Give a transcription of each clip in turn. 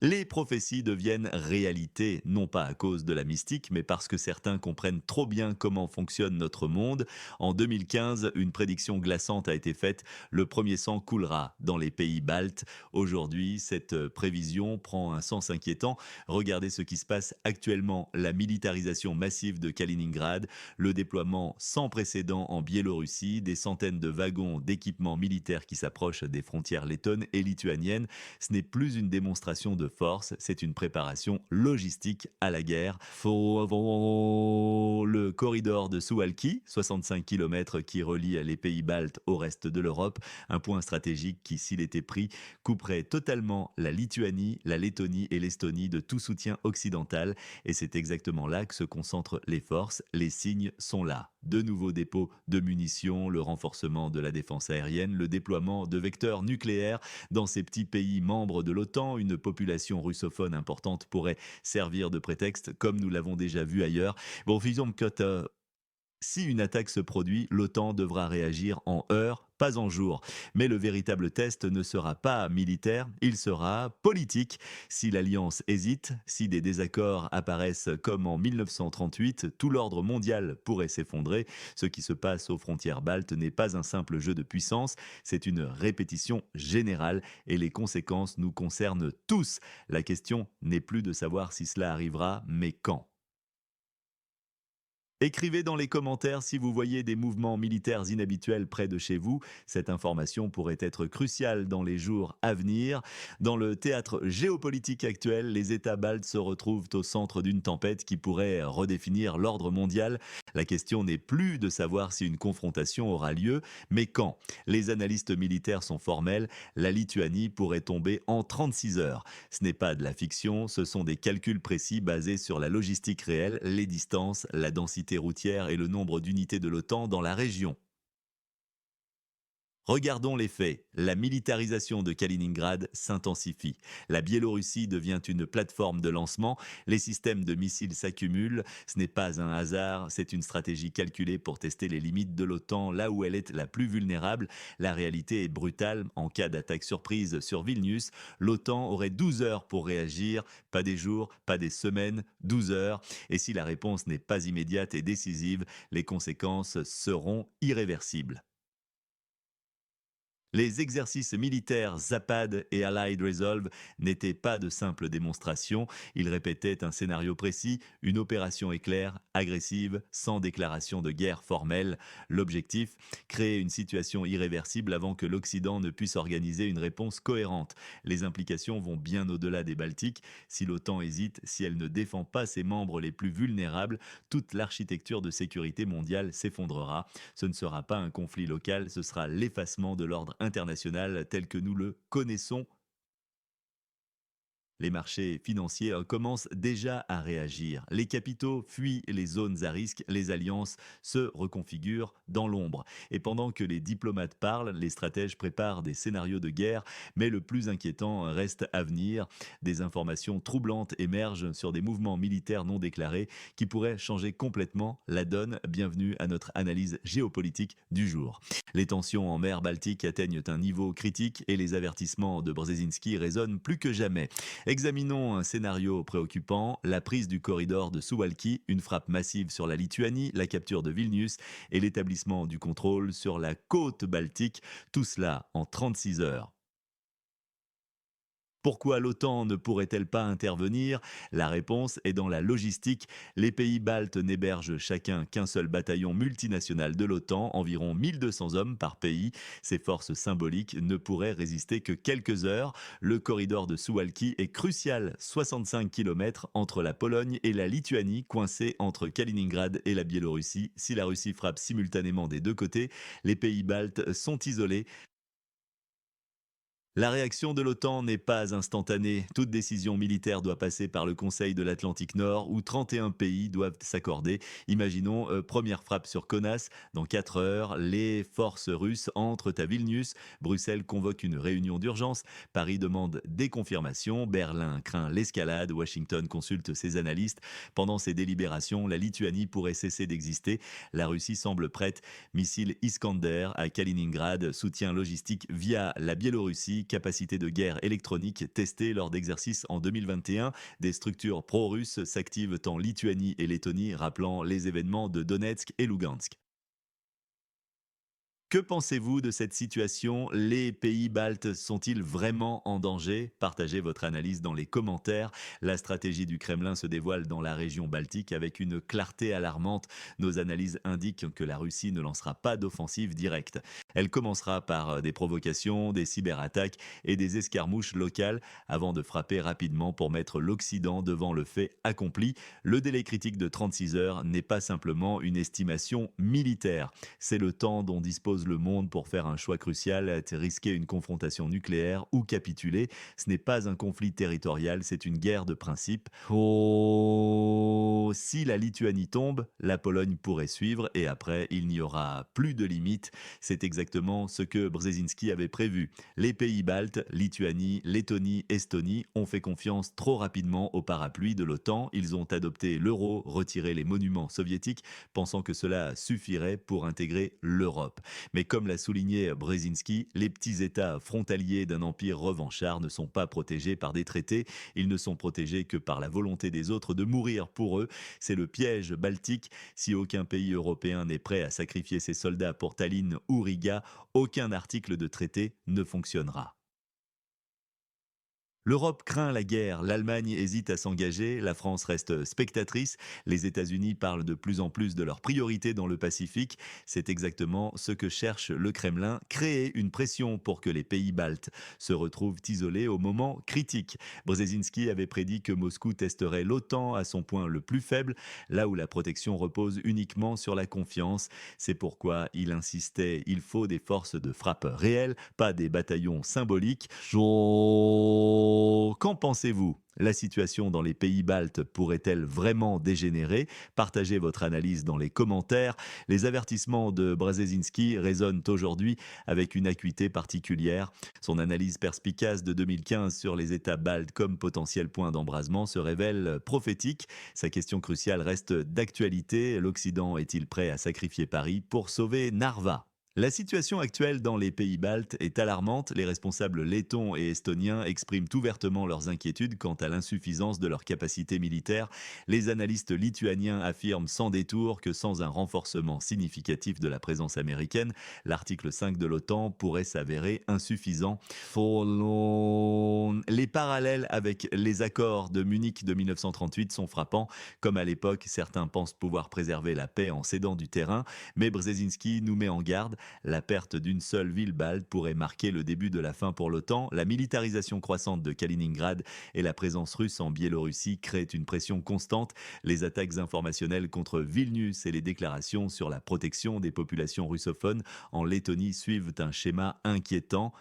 Les prophéties deviennent réalité, non pas à cause de la mystique, mais parce que certains comprennent trop bien comment fonctionne notre monde. En 2015, une prédiction glaçante a été faite, le premier sang coulera dans les pays baltes. Aujourd'hui, cette prévision prend un sens inquiétant. Regardez ce qui se passe actuellement, la militarisation massive de Kaliningrad, le déploiement sans précédent en Biélorussie, des centaines de wagons d'équipements militaires qui s'approchent des frontières lettonnes et lituaniennes. Ce n'est plus une démonstration de force, c'est une préparation logistique à la guerre. Le corridor de Suwałki, 65 km qui relie les pays baltes au reste de l'Europe, un point stratégique qui, s'il était pris, couperait totalement la Lituanie, la Lettonie et l'Estonie de tout soutien occidental. Et c'est exactement là que se concentrent les forces. Les signes sont là. De nouveaux dépôts de munitions, le renforcement de la défense aérienne, le déploiement de vecteurs nucléaires dans ces petits pays membres de l'OTAN. Une population russophone importante pourrait servir de prétexte, comme nous l'avons déjà vu ailleurs. Bon, disons que si une attaque se produit, l'OTAN devra réagir en heures, pas en jours. Mais le véritable test ne sera pas militaire, il sera politique. Si l'Alliance hésite, si des désaccords apparaissent comme en 1938, tout l'ordre mondial pourrait s'effondrer. Ce qui se passe aux frontières baltes n'est pas un simple jeu de puissance, c'est une répétition générale et les conséquences nous concernent tous. La question n'est plus de savoir si cela arrivera, mais quand. Écrivez dans les commentaires si vous voyez des mouvements militaires inhabituels près de chez vous. Cette information pourrait être cruciale dans les jours à venir. Dans le théâtre géopolitique actuel, les États baltes se retrouvent au centre d'une tempête qui pourrait redéfinir l'ordre mondial. La question n'est plus de savoir si une confrontation aura lieu, mais quand. Les analystes militaires sont formels, la Lituanie pourrait tomber en 36 heures. Ce n'est pas de la fiction, ce sont des calculs précis basés sur la logistique réelle, les distances, la densité routière et le nombre d'unités de l'OTAN dans la région. Regardons les faits. La militarisation de Kaliningrad s'intensifie. La Biélorussie devient une plateforme de lancement. Les systèmes de missiles s'accumulent. Ce n'est pas un hasard, c'est une stratégie calculée pour tester les limites de l'OTAN là où elle est la plus vulnérable. La réalité est brutale. En cas d'attaque surprise sur Vilnius, l'OTAN aurait 12 heures pour réagir. Pas des jours, pas des semaines, 12 heures. Et si la réponse n'est pas immédiate et décisive, les conséquences seront irréversibles. Les exercices militaires Zapad et Allied Resolve n'étaient pas de simples démonstrations, ils répétaient un scénario précis, une opération éclair, agressive, sans déclaration de guerre formelle. L'objectif, créer une situation irréversible avant que l'Occident ne puisse organiser une réponse cohérente. Les implications vont bien au-delà des Baltiques. Si l'OTAN hésite, si elle ne défend pas ses membres les plus vulnérables, toute l'architecture de sécurité mondiale s'effondrera. Ce ne sera pas un conflit local, ce sera l'effacement de l'ordre international tel que nous le connaissons. Les marchés financiers commencent déjà à réagir. Les capitaux fuient les zones à risque, les alliances se reconfigurent dans l'ombre. Et pendant que les diplomates parlent, les stratèges préparent des scénarios de guerre, mais le plus inquiétant reste à venir. Des informations troublantes émergent sur des mouvements militaires non déclarés qui pourraient changer complètement la donne. Bienvenue à notre analyse géopolitique du jour. Les tensions en mer Baltique atteignent un niveau critique et les avertissements de Brzezinski résonnent plus que jamais. Examinons un scénario préoccupant, la prise du corridor de Suwałki, une frappe massive sur la Lituanie, la capture de Vilnius et l'établissement du contrôle sur la côte baltique, tout cela en 36 heures. Pourquoi l'OTAN ne pourrait-elle pas intervenir? La réponse est dans la logistique. Les pays baltes n'hébergent chacun qu'un seul bataillon multinational de l'OTAN, environ 1200 hommes par pays. Ces forces symboliques ne pourraient résister que quelques heures. Le corridor de Suwałki est crucial, 65 km entre la Pologne et la Lituanie, coincée entre Kaliningrad et la Biélorussie. Si la Russie frappe simultanément des deux côtés, les pays baltes sont isolés. La réaction de l'OTAN n'est pas instantanée. Toute décision militaire doit passer par le Conseil de l'Atlantique Nord où 31 pays doivent s'accorder. Imaginons, première frappe sur Kaunas. Dans 4 heures, les forces russes entrent à Vilnius. Bruxelles convoque une réunion d'urgence. Paris demande des confirmations. Berlin craint l'escalade. Washington consulte ses analystes. Pendant ces délibérations, la Lituanie pourrait cesser d'exister. La Russie semble prête. Missile Iskander à Kaliningrad, soutien logistique via la Biélorussie technologie, capacité de guerre électronique testée lors d'exercices en 2021. Des structures pro-russes s'activent en Lituanie et Lettonie, rappelant les événements de Donetsk et Lugansk. Que pensez-vous de cette situation? Les pays baltes sont-ils vraiment en danger? Partagez votre analyse dans les commentaires. La stratégie du Kremlin se dévoile dans la région baltique avec une clarté alarmante. Nos analyses indiquent que la Russie ne lancera pas d'offensive directe. Elle commencera par des provocations, des cyberattaques et des escarmouches locales avant de frapper rapidement pour mettre l'Occident devant le fait accompli. Le délai critique de 36 heures n'est pas simplement une estimation militaire. C'est le temps dont dispose le monde pour faire un choix crucial, risquer une confrontation nucléaire ou capituler. Ce n'est pas un conflit territorial, c'est une guerre de principe. Oh, si la Lituanie tombe, la Pologne pourrait suivre et après, il n'y aura plus de limite. C'est exactement ce que Brzezinski avait prévu. Les pays baltes, Lituanie, Lettonie, Estonie, ont fait confiance trop rapidement au parapluie de l'OTAN. Ils ont adopté l'euro, retiré les monuments soviétiques, pensant que cela suffirait pour intégrer l'Europe. Mais comme l'a souligné Brzezinski, les petits États frontaliers d'un empire revanchard ne sont pas protégés par des traités, ils ne sont protégés que par la volonté des autres de mourir pour eux. C'est le piège baltique. Si aucun pays européen n'est prêt à sacrifier ses soldats pour Tallinn ou Riga, aucun article de traité ne fonctionnera. L'Europe craint la guerre, l'Allemagne hésite à s'engager, la France reste spectatrice, les États-Unis parlent de plus en plus de leurs priorités dans le Pacifique. C'est exactement ce que cherche le Kremlin, créer une pression pour que les pays baltes se retrouvent isolés au moment critique. Brzezinski avait prédit que Moscou testerait l'OTAN à son point le plus faible, là où la protection repose uniquement sur la confiance. C'est pourquoi il insistait, il faut des forces de frappe réelles, pas des bataillons symboliques. Qu'en pensez-vous? La situation dans les pays baltes pourrait-elle vraiment dégénérer? Partagez votre analyse dans les commentaires. Les avertissements de Brzezinski résonnent aujourd'hui avec une acuité particulière. Son analyse perspicace de 2015 sur les États baltes comme potentiel point d'embrasement se révèle prophétique. Sa question cruciale reste d'actualité. L'Occident est-il prêt à sacrifier Paris pour sauver Narva? La situation actuelle dans les pays baltes est alarmante. Les responsables lettons et estoniens expriment ouvertement leurs inquiétudes quant à l'insuffisance de leurs capacités militaires. Les analystes lituaniens affirment sans détour que sans un renforcement significatif de la présence américaine, l'article 5 de l'OTAN pourrait s'avérer insuffisant. Les parallèles avec les accords de Munich de 1938 sont frappants. Comme à l'époque, certains pensent pouvoir préserver la paix en cédant du terrain, mais Brzezinski nous met en garde. La perte d'une seule ville balte pourrait marquer le début de la fin pour l'OTAN. La militarisation croissante de Kaliningrad et la présence russe en Biélorussie créent une pression constante. Les attaques informationnelles contre Vilnius et les déclarations sur la protection des populations russophones en Lettonie suivent un schéma inquiétant.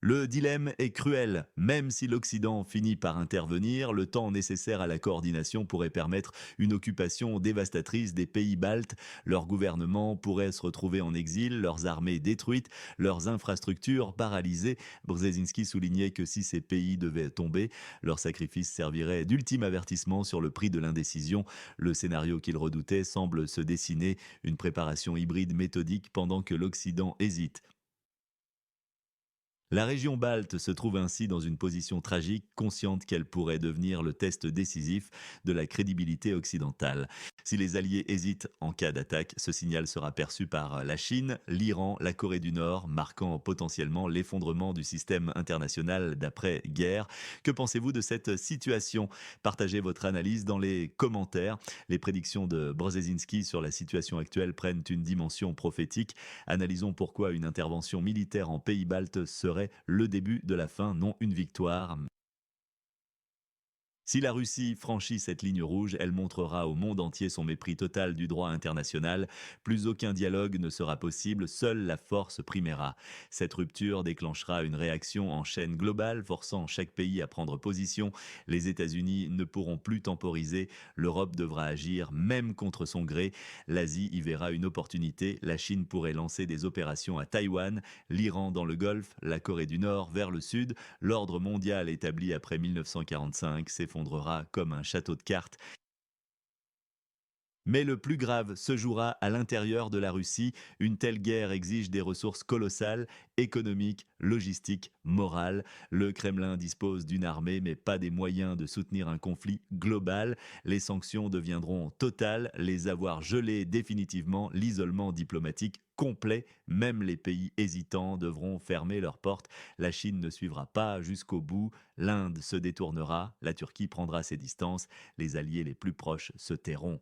Le dilemme est cruel. Même si l'Occident finit par intervenir, le temps nécessaire à la coordination pourrait permettre une occupation dévastatrice des pays baltes. Leurs gouvernements pourraient se retrouver en exil, leurs armées détruites, leurs infrastructures paralysées. Brzezinski soulignait que si ces pays devaient tomber, leur sacrifice servirait d'ultime avertissement sur le prix de l'indécision. Le scénario qu'il redoutait semble se dessiner, une préparation hybride méthodique pendant que l'Occident hésite. La région balte se trouve ainsi dans une position tragique, consciente qu'elle pourrait devenir le test décisif de la crédibilité occidentale. Si les Alliés hésitent en cas d'attaque, ce signal sera perçu par la Chine, l'Iran, la Corée du Nord, marquant potentiellement l'effondrement du système international d'après-guerre. Que pensez-vous de cette situation? Partagez votre analyse dans les commentaires. Les prédictions de Brzezinski sur la situation actuelle prennent une dimension prophétique. Analysons pourquoi une intervention militaire en pays baltes serait le début de la fin, non une victoire. Si la Russie franchit cette ligne rouge, elle montrera au monde entier son mépris total du droit international. Plus aucun dialogue ne sera possible, seule la force primera. Cette rupture déclenchera une réaction en chaîne globale, forçant chaque pays à prendre position. Les États-Unis ne pourront plus temporiser, l'Europe devra agir même contre son gré. L'Asie y verra une opportunité, la Chine pourrait lancer des opérations à Taïwan, l'Iran dans le Golfe, la Corée du Nord vers le sud. L'ordre mondial établi après 1945 s'effondrera comme un château de cartes. Mais le plus grave se jouera à l'intérieur de la Russie. Une telle guerre exige des ressources colossales, économiques, logistiques, morales. Le Kremlin dispose d'une armée, mais pas des moyens de soutenir un conflit global. Les sanctions deviendront totales, les avoirs gelés définitivement, l'isolement diplomatique complet. Même les pays hésitants devront fermer leurs portes. La Chine ne suivra pas jusqu'au bout. L'Inde se détournera, la Turquie prendra ses distances, les alliés les plus proches se tairont.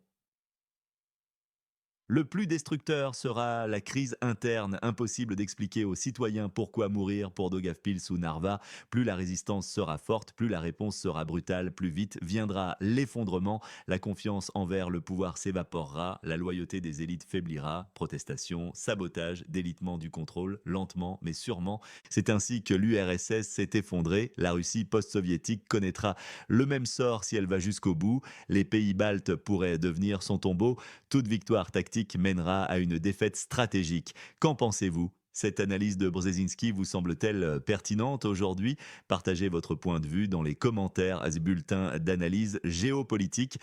Le plus destructeur sera la crise interne. Impossible d'expliquer aux citoyens pourquoi mourir pour Daugavpils ou Narva. Plus la résistance sera forte, plus la réponse sera brutale, plus vite viendra l'effondrement. La confiance envers le pouvoir s'évaporera, la loyauté des élites faiblira. Protestation, sabotage, délitement du contrôle, lentement mais sûrement. C'est ainsi que l'URSS s'est effondrée. La Russie post-soviétique connaîtra le même sort si elle va jusqu'au bout. Les pays baltes pourraient devenir son tombeau. Toute victoire tactique mènera à une défaite stratégique. Qu'en pensez-vous? Cette analyse de Brzezinski vous semble-t-elle pertinente aujourd'hui? Partagez votre point de vue dans les commentaires à ce bulletin d'analyse géopolitique.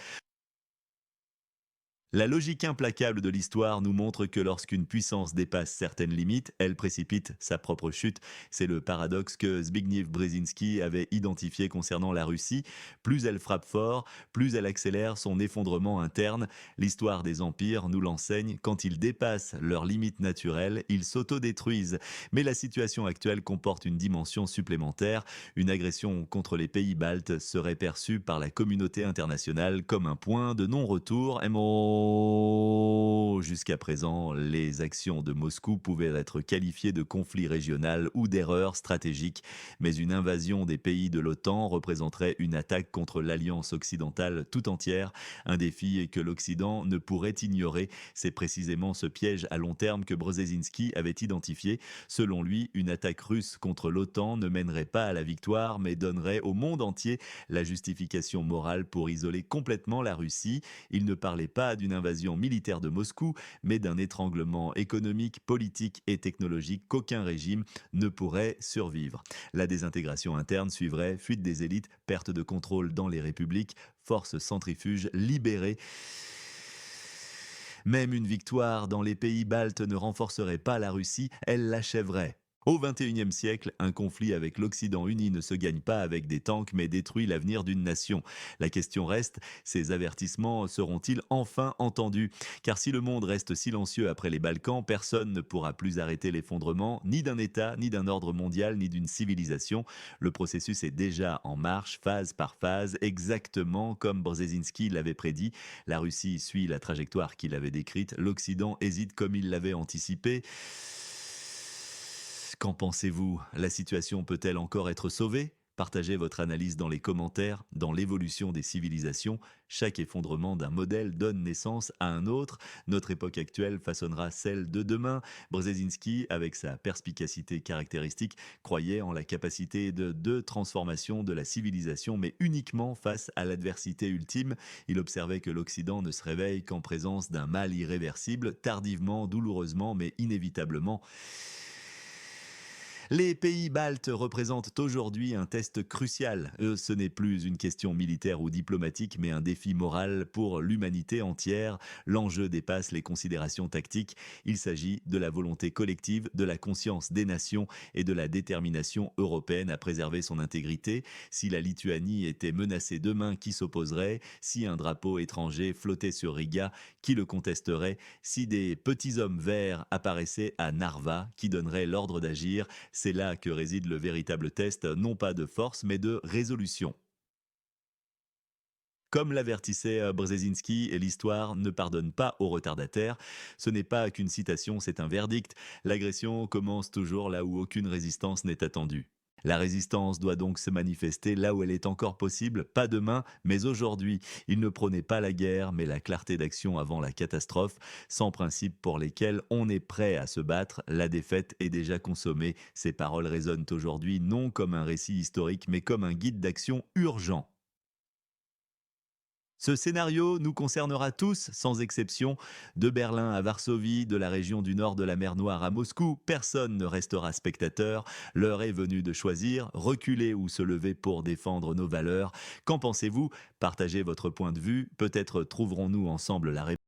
La logique implacable de l'histoire nous montre que lorsqu'une puissance dépasse certaines limites, elle précipite sa propre chute. C'est le paradoxe que Zbigniew Brzezinski avait identifié concernant la Russie. Plus elle frappe fort, plus elle accélère son effondrement interne. L'histoire des empires nous l'enseigne, quand ils dépassent leurs limites naturelles, ils s'autodétruisent. Mais la situation actuelle comporte une dimension supplémentaire. Une agression contre les pays baltes serait perçue par la communauté internationale comme un point de non-retour. Jusqu'à présent, les actions de Moscou pouvaient être qualifiées de conflit régional ou d'erreur stratégique, mais une invasion des pays de l'OTAN représenterait une attaque contre l'alliance occidentale tout entière, un défi que l'Occident ne pourrait ignorer. C'est précisément ce piège à long terme que Brzezinski avait identifié. Selon lui, une attaque russe contre l'OTAN ne mènerait pas à la victoire, mais donnerait au monde entier la justification morale pour isoler complètement la Russie. Il ne parlait pas d'une invasion militaire de Moscou, mais d'un étranglement économique, politique et technologique qu'aucun régime ne pourrait survivre. La désintégration interne suivrait, fuite des élites, perte de contrôle dans les républiques, forces centrifuges libérées. Même une victoire dans les pays baltes ne renforcerait pas la Russie, elle l'achèverait. Au XXIe siècle, un conflit avec l'Occident uni ne se gagne pas avec des tanks mais détruit l'avenir d'une nation. La question reste, ces avertissements seront-ils enfin entendus? Car si le monde reste silencieux après les Balkans, personne ne pourra plus arrêter l'effondrement ni d'un État, ni d'un ordre mondial, ni d'une civilisation. Le processus est déjà en marche, phase par phase, exactement comme Brzezinski l'avait prédit. La Russie suit la trajectoire qu'il avait décrite, l'Occident hésite comme il l'avait anticipé. Qu'en pensez-vous? La situation peut-elle encore être sauvée? Partagez votre analyse dans les commentaires. Dans l'évolution des civilisations, chaque effondrement d'un modèle donne naissance à un autre. Notre époque actuelle façonnera celle de demain. Brzezinski, avec sa perspicacité caractéristique, croyait en la capacité de transformation de la civilisation, mais uniquement face à l'adversité ultime. Il observait que l'Occident ne se réveille qu'en présence d'un mal irréversible, tardivement, douloureusement, mais inévitablement. Les pays baltes représentent aujourd'hui un test crucial. Ce n'est plus une question militaire ou diplomatique, mais un défi moral pour l'humanité entière. L'enjeu dépasse les considérations tactiques. Il s'agit de la volonté collective, de la conscience des nations et de la détermination européenne à préserver son intégrité. Si la Lituanie était menacée demain, qui s'opposerait? Si un drapeau étranger flottait sur Riga, qui le contesterait? Si des petits hommes verts apparaissaient à Narva, qui donnerait l'ordre d'agir? C'est là que réside le véritable test, non pas de force, mais de résolution. Comme l'avertissait Brzezinski, l'histoire ne pardonne pas aux retardataires. Ce n'est pas qu'une citation, c'est un verdict. L'agression commence toujours là où aucune résistance n'est attendue. La résistance doit donc se manifester là où elle est encore possible, pas demain, mais aujourd'hui. Il ne prônait pas la guerre, mais la clarté d'action avant la catastrophe, sans principes pour lesquels on est prêt à se battre. La défaite est déjà consommée. Ces paroles résonnent aujourd'hui non comme un récit historique, mais comme un guide d'action urgent. Ce scénario nous concernera tous, sans exception. De Berlin à Varsovie, de la région du nord de la mer Noire à Moscou, personne ne restera spectateur. L'heure est venue de choisir, reculer ou se lever pour défendre nos valeurs. Qu'en pensez-vous? Partagez votre point de vue. Peut-être trouverons-nous ensemble la réponse.